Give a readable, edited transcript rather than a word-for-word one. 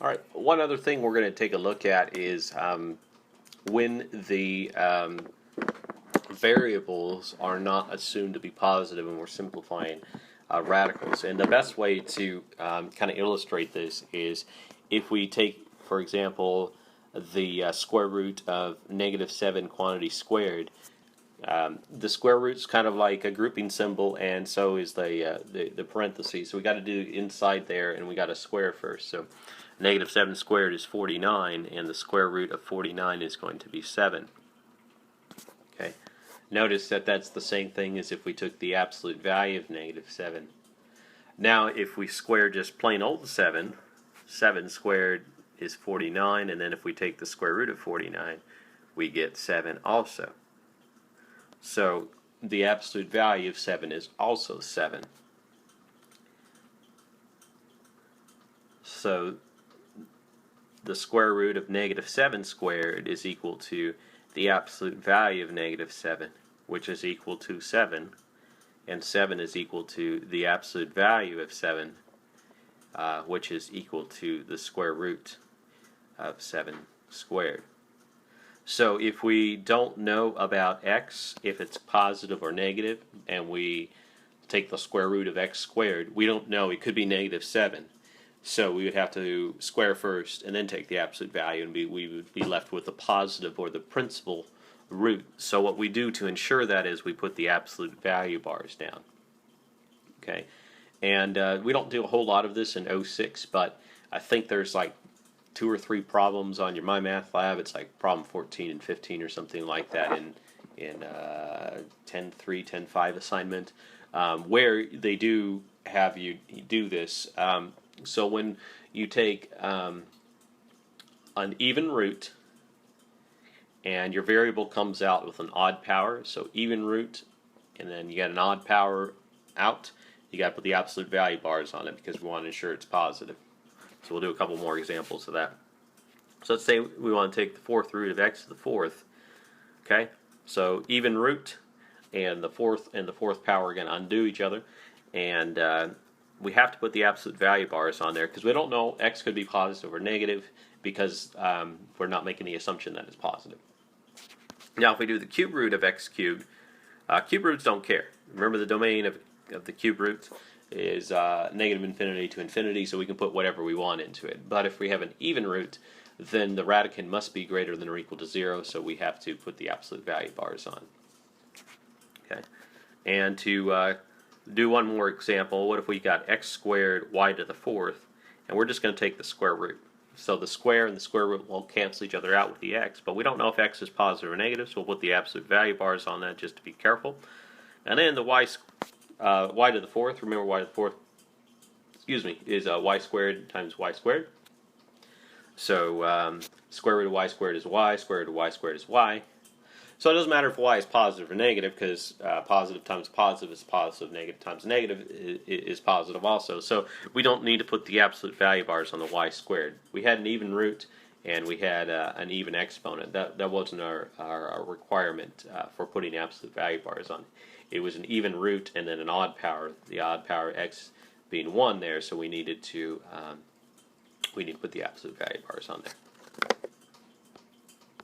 All right, one other thing we're going to take a look at is when the variables are not assumed to be positive and we're simplifying radicals. And the best way to kind of illustrate this is if we take, for example, the square root of -7 quantity squared. The square root's kind of like a grouping symbol, and so is the parentheses. So we got to do inside there, and we got to square first. So -7 squared is 49, and the square root of 49 is going to be 7. Okay. Notice that that's the same thing as if we took the absolute value of -7. Now, if we square just plain old 7, 7 squared is 49, and then if we take the square root of 49, we get 7 also. So the absolute value of 7 is also 7. So the square root of -7 squared is equal to the absolute value of -7, which is equal to 7, and 7 is equal to the absolute value of 7, which is equal to the square root of 7 squared. So if we don't know about x, if it's positive or negative, and we take the square root of x squared, we don't know. It could be -7. So we would have to square first and then take the absolute value, and we would be left with the positive or the principal root. So what we do to ensure that is we put the absolute value bars down. Okay, and we don't do a whole lot of this in 06, but I think there's like 2 or 3 problems on your My Math Lab. It's like problem 14 and 15 or something like that in 10.3, 10.5 assignment, where they do have you do this. So when you take an even root and your variable comes out with an odd power, so even root, and then you get an odd power out, you got to put the absolute value bars on it because we want to ensure it's positive. So we'll do a couple more examples of that. So let's say we want to take the 4th root of x to the 4th. Okay, so even root and the 4th power are going to undo each other, and we have to put the absolute value bars on there because we don't know x could be positive or negative because we're not making the assumption that it's positive. Now if we do the cube root of x cubed, cube roots don't care. Remember the domain of the cube root is -infinity to infinity, so we can put whatever we want into it. But if we have an even root, then the radicand must be greater than or equal to 0, so we have to put the absolute value bars on. Okay, and to do one more example, what if we got x squared y to the 4th, and we're just going to take the square root. So the square and the square root will cancel each other out with the x, but we don't know if x is positive or negative, so we'll put the absolute value bars on that just to be careful. And then the y to the 4th, remember y to the 4th, is y squared times y squared. So square root of y squared is y, square root of y squared is y. So it doesn't matter if y is positive or negative because positive times positive is positive, negative times negative is positive also. So we don't need to put the absolute value bars on the y squared. We had an even root and we had an even exponent. That wasn't our requirement for putting absolute value bars on. It was an even root and then an odd power, the odd power x being 1 there, so we needed to put the absolute value bars on there.